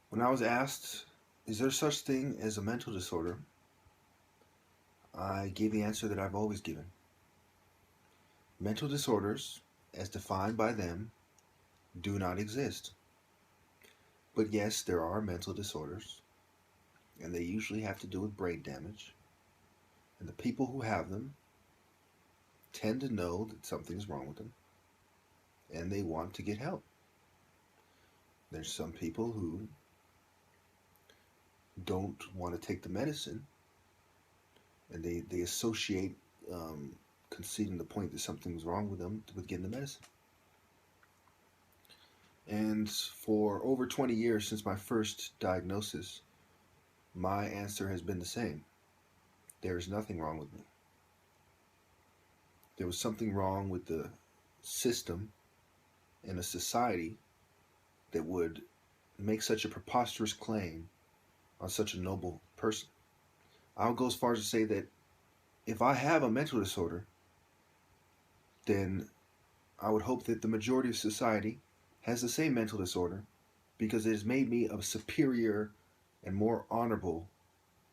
When I was asked, is there such thing as a mental disorder? I gave the answer that I've always given. Mental disorders, as defined by them, do not exist. But yes, there are mental disorders, and they usually have to do with brain damage. And the people who have them tend to know that something's wrong with them, and they want to get help. There's some people who don't want to take the medicine, and they associate conceding the point that something's wrong with them with getting the medicine. And for over 20 years since my first diagnosis, my answer has been the same. There is nothing wrong with me. There was something wrong with the system and a society that would make such a preposterous claim on such a noble person. I'll go as far as to say that if I have a mental disorder, then I would hope that the majority of society has the same mental disorder, because it has made me a superior and more honorable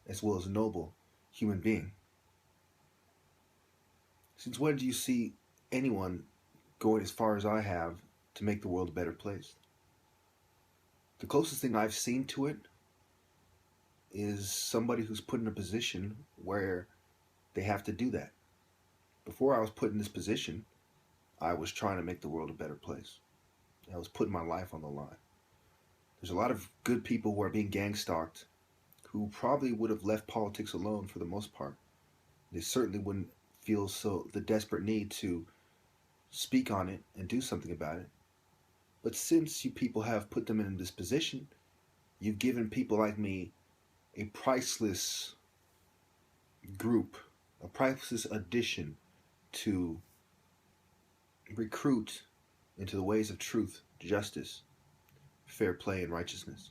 as well as noble human being. Since when do you see anyone going as far as I have to make the world a better place? The closest thing I've seen to it is somebody who's put in a position where they have to do that. Before I was put in this position, I was trying to make the world a better place. I was putting my life on the line. There's a lot of good people who are being gang stalked who probably would have left politics alone for the most part. They certainly wouldn't feel so the desperate need to speak on it and do something about it. But since you people have put them in this position, you've given people like me a priceless group, a priceless addition to recruit into the ways of truth, justice, fair play, and righteousness.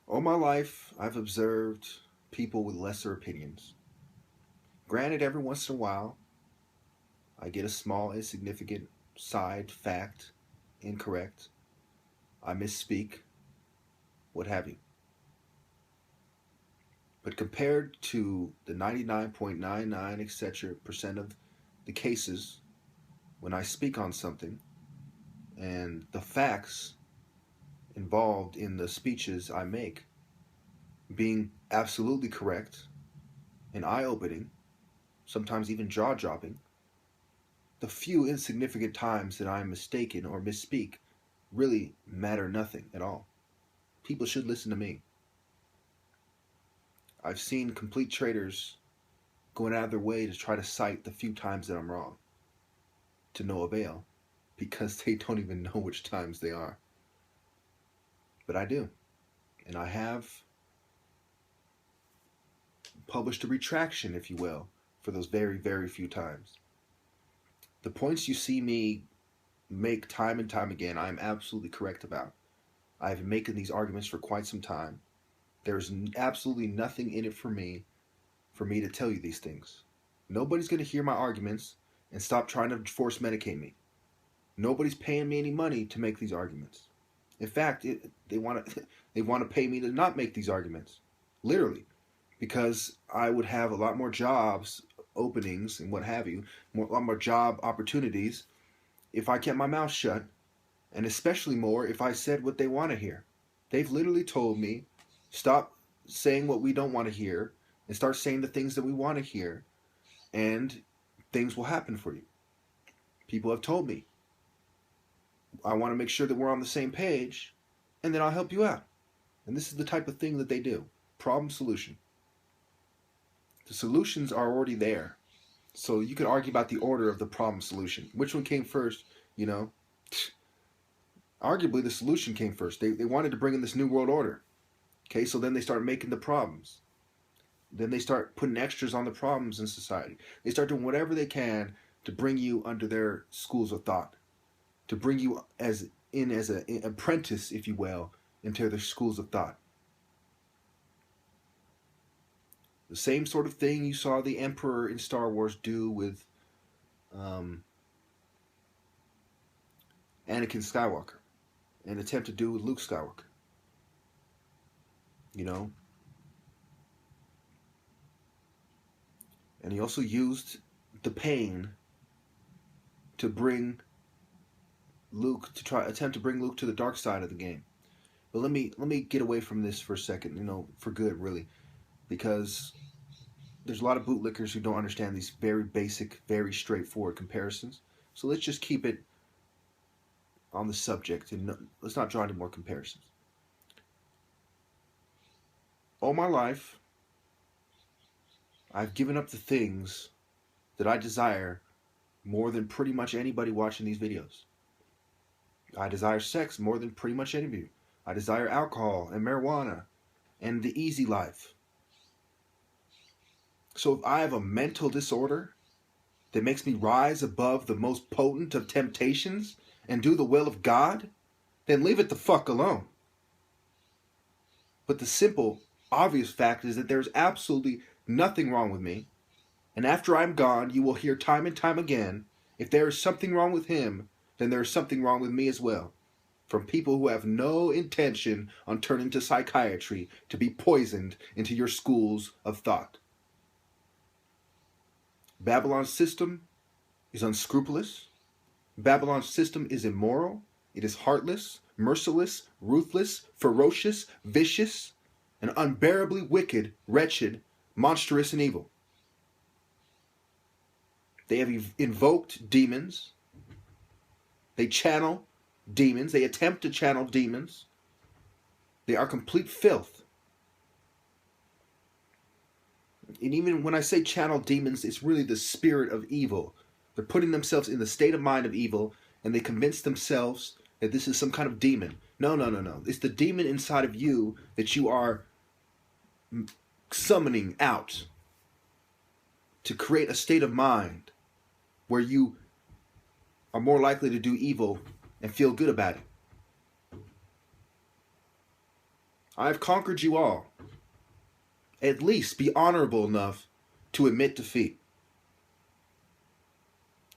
All my life, I've observed people with lesser opinions. Granted, every once in a while, I get a small, insignificant side fact incorrect. I misspeak, what have you. But compared to the 99.99 etc. percent of the cases when I speak on something and the facts involved in the speeches I make being absolutely correct and eye-opening, sometimes even jaw-dropping, the few insignificant times that I am mistaken or misspeak really matter nothing at all. People should listen to me. I've seen complete traitors going out of their way to try to cite the few times that I'm wrong, to no avail, because they don't even know which times they are. But I do. And I have published a retraction, if you will, for those very, very few times. The points you see me make time and time again, I am absolutely correct about. I've been making these arguments for quite some time. There's absolutely nothing in it for me to tell you these things. Nobody's going to hear my arguments and stop trying to force medicate me. Nobody's paying me any money to make these arguments. In fact, they want to pay me to not make these arguments, literally, because I would have a lot more jobs, openings, and what have you, a lot more job opportunities if I kept my mouth shut, and especially more if I said what they want to hear. They've literally told me, stop saying what we don't want to hear and start saying the things that we want to hear, and things will happen for you. People have told me, I want to make sure that we're on the same page, and then I'll help you out. And this is the type of thing that they do. Problem solution. The solutions are already there. So you could argue about the order of the problem solution. Which one came first, you know? Arguably the solution came first. They wanted to bring in this new world order. Okay, so then they start making the problems. Then they start putting extras on the problems in society. They start doing whatever they can to bring you under their schools of thought, to bring you as an apprentice, if you will, into their schools of thought. The same sort of thing you saw the Emperor in Star Wars do with Anakin Skywalker. and attempt to do with Luke Skywalker. You know? And he also used the pain to bring Luke, to attempt to bring Luke to the dark side of the game. But let me get away from this for a second, for good, really, because there's a lot of bootlickers who don't understand these very basic, very straightforward comparisons. So let's just keep it on the subject and let's not draw any more comparisons. All my life, I've given up the things that I desire more than pretty much anybody watching these videos. I desire sex more than pretty much any of you. I desire alcohol and marijuana and the easy life. So if I have a mental disorder that makes me rise above the most potent of temptations and do the will of God, then leave it the fuck alone. But the simple, obvious fact is that there's absolutely nothing wrong with me. And after I'm gone, you will hear time and time again, if there is something wrong with him, then there is something wrong with me as well. From people who have no intention on turning to psychiatry to be poisoned into your schools of thought. Babylon's system is unscrupulous. Babylon's system is immoral. It is heartless, merciless, ruthless, ferocious, vicious, and unbearably wicked, wretched, monstrous, and evil. They have invoked demons. They channel demons. They attempt to channel demons. They are complete filth. And even when I say channel demons, it's really the spirit of evil. They're putting themselves in the state of mind of evil, and they convince themselves that this is some kind of demon. No. It's the demon inside of you that you are summoning out to create a state of mind where you are more likely to do evil and feel good about it. I have conquered you all. At least be honorable enough to admit defeat.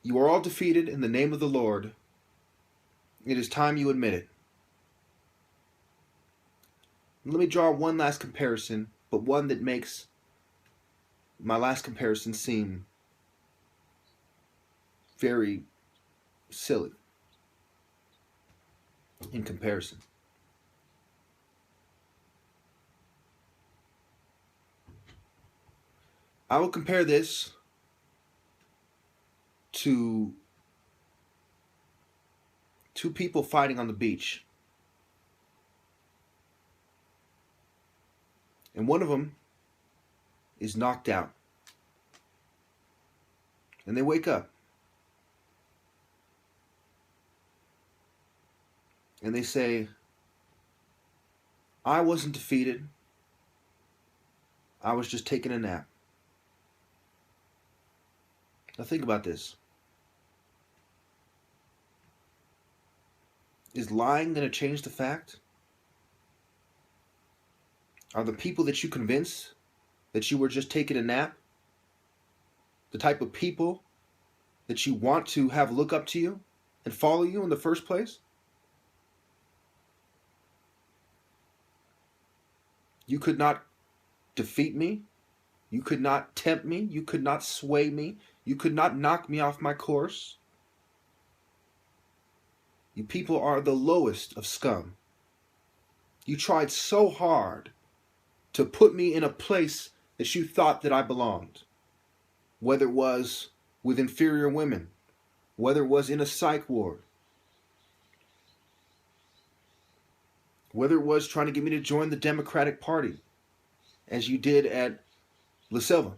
You are all defeated in the name of the Lord. It is time you admit it. Let me draw one last comparison, but one that makes my last comparison seem very silly in comparison. I will compare this to two people fighting on the beach. And one of them is knocked out. And they wake up. And they say, I wasn't defeated. I was just taking a nap. Now think about this. Is lying going to change the fact? Are the people that you convince that you were just taking a nap the type of people that you want to have look up to you and follow you in the first place? You could not defeat me. You could not tempt me. You could not sway me. You could not knock me off my course. You people are the lowest of scum. You tried so hard to put me in a place that you thought that I belonged. Whether it was with inferior women, whether it was in a psych ward, whether it was trying to get me to join the Democratic Party, as you did at La Selva,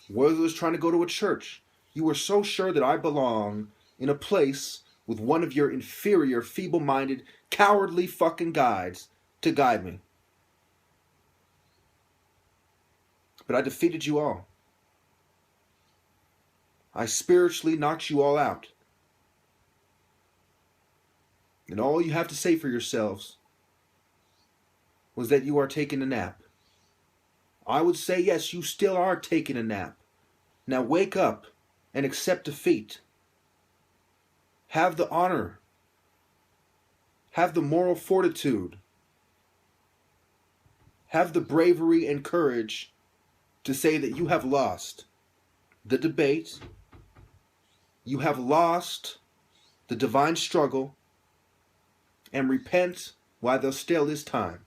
whether it was trying to go to a church, you were so sure that I belong in a place with one of your inferior, feeble-minded, cowardly fucking guides to guide me. But I defeated you all. I spiritually knocked you all out. And all you have to say for yourselves was that you are taking a nap. I would say, yes, you still are taking a nap. Now wake up and accept defeat. Have the honor have the moral fortitude, have the bravery and courage to say that you have lost the debate, you have lost the divine struggle, and repent while there still is time.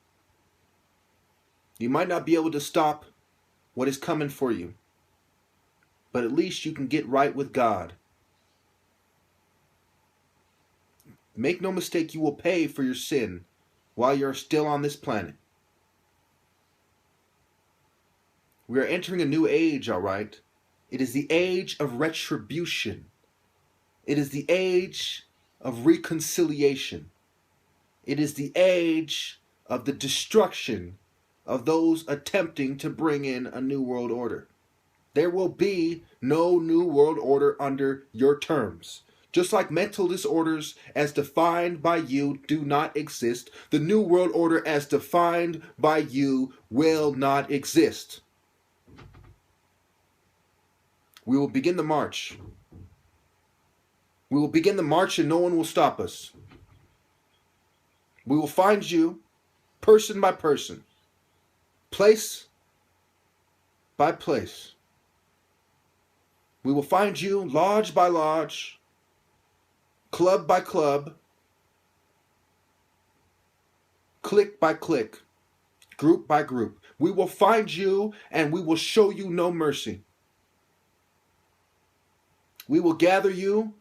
You might not be able to stop what is coming for you, but at least you can get right with God. Make no mistake, you will pay for your sin while you're still on this planet. We are entering a new age, all right? It is the age of retribution. It is the age of reconciliation. It is the age of the destruction of those attempting to bring in a new world order. There will be no new world order under your terms. Just like mental disorders as defined by you do not exist, the new world order as defined by you will not exist. We will begin the march. We will begin the march and no one will stop us. We will find you person by person, place by place. We will find you lodge by lodge, club by club, clique by clique, group by group. We will find you and we will show you no mercy. We will gather you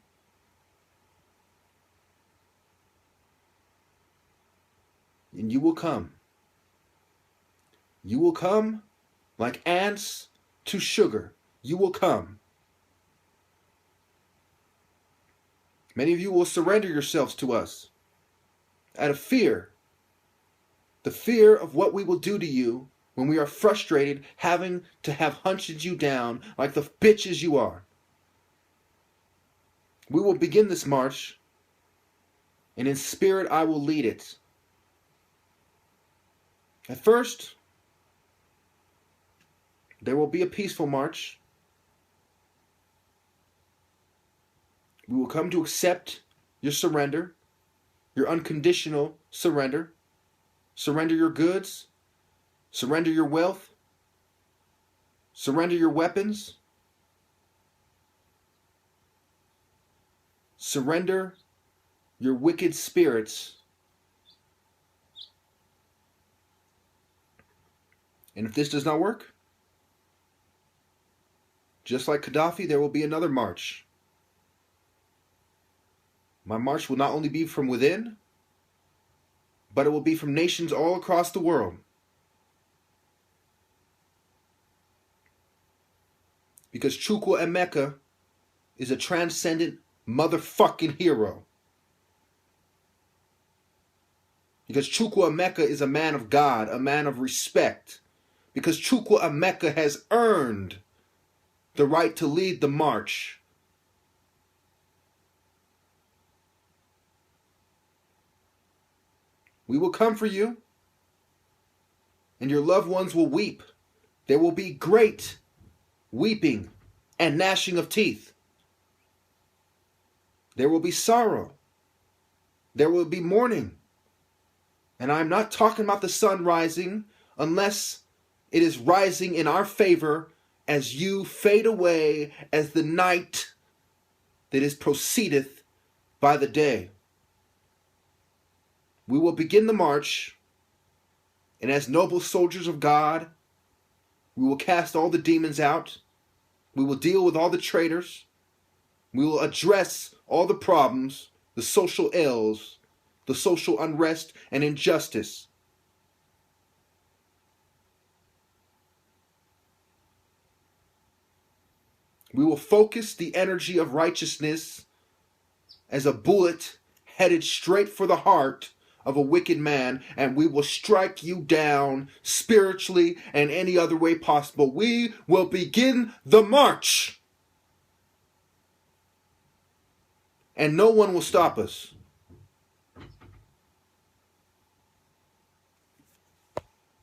and you will come. You will come like ants to sugar. You will come. Many of you will surrender yourselves to us out of fear. The fear of what we will do to you when we are frustrated having to have hunted you down like the bitches you are. We will begin this march, and in spirit I will lead it. At first, there will be a peaceful march. We will come to accept your surrender, your unconditional surrender. Surrender your goods, surrender your wealth, surrender your weapons, surrender your wicked spirits. And if this does not work, just like Gaddafi, there will be another march. My march will not only be from within, but it will be from nations all across the world. Because Chukwu Emeka is a transcendent motherfucking hero. Because Chukwu Emeka is a man of God, a man of respect. Because Chukwu Emeka has earned the right to lead the march. We will come for you, and your loved ones will weep. There will be great weeping and gnashing of teeth. There will be sorrow. There will be mourning. And I'm not talking about the sun rising unless it is rising in our favor as you fade away as the night that is proceedeth by the day. We will begin the march, and as noble soldiers of God, we will cast all the demons out. We will deal with all the traitors. We will address all the problems, the social ills, the social unrest and injustice. We will focus the energy of righteousness as a bullet headed straight for the heart of a wicked man, and we will strike you down spiritually and any other way possible. We will begin the march, and no one will stop us.